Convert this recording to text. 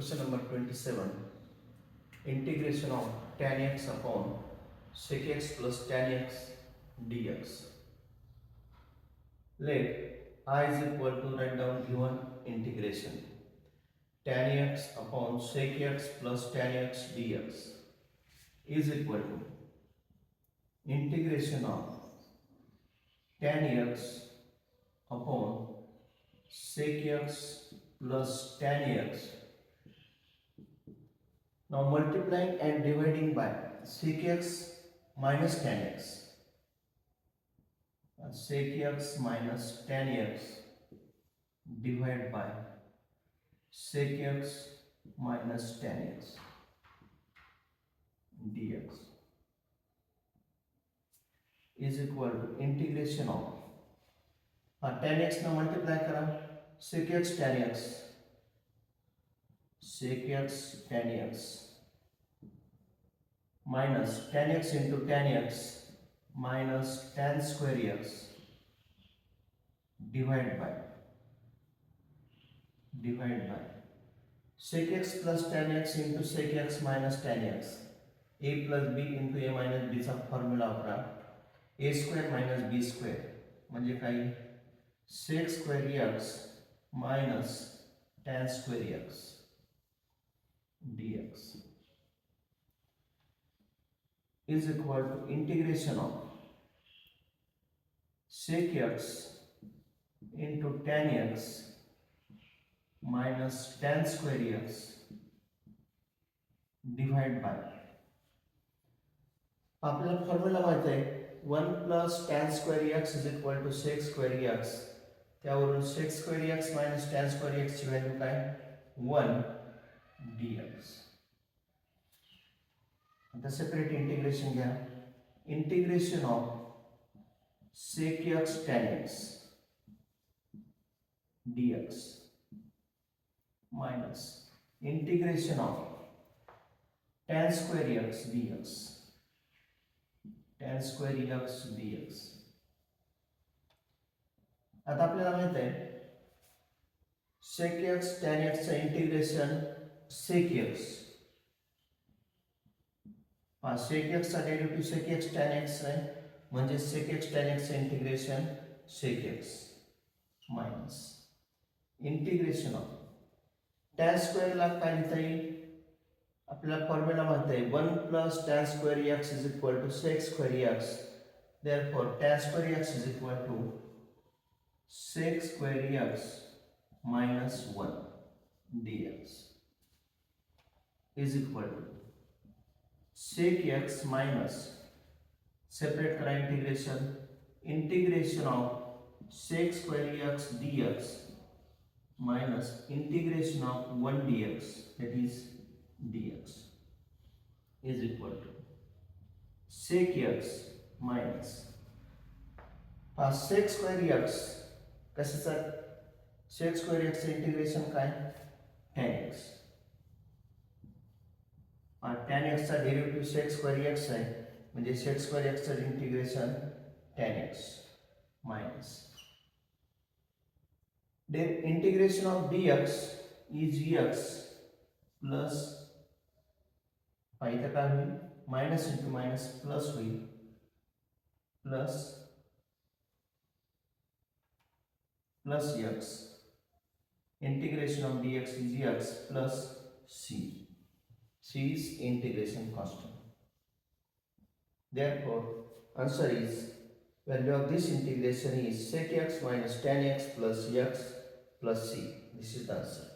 Question number 27. Integration of tan x upon sec x plus tan x dx. Let I is equal to, write down given integration, tan x upon sec x plus tan x dx is equal to integration of tan x upon sec x plus tan x. Now multiplying and dividing by sec x minus tan x. Sec x minus tan x divided by sec x minus tan x dx is equal to integration of tan x ने multiply करा sec x tan x, sec x tan x minus tan x into tan x minus tan square x divided by sec x plus tan x into sec x minus tan x. A plus b into a minus b चा formula वापरा. a square minus b square म्हणजे काय sec square x minus tan square x dx is equal to integration of sec x into tan x minus tan square x divided by आपल्याला formula माहित आहे 1 plus tan square x is equal to sec square x. त्यावरून sec square x minus tan square x ची value काय 1 dx. आता separate integration घ्या. Integration of sec x tan x dx minus integration of tan square x dx, tan square x dx. आता आपल्याला माहित आहे sec x tan x चा integration sec x, sec x चा derivative sec x tan x आहे म्हणजे sec x tan x चे integration sec x minus integration of tan square ला काय लिहिता येईल आपल्याला फॉर्म्युला माहित आहे 1 plus tan square x is equal to sec square x. Therefore tan square x is equal to sec square x minus 1 dx is equal to sec x minus separate करा integration of sec square x dx minus integration of 1 dx, that is dx is equal to sec x minus sec square x कशाचा sec square x चे integration काय tan x. tan x चा derivative sec square x आहे म्हणजे sec square x चे integration tan x minus integration of dx is x plus इथं काय होईल मायनस इंटू मायनस प्लस होईल plus plus x integration of dx is x plus c. C is integration constant. Therefore answer is value of this integration is sec x minus tan x plus x plus c. This is the answer.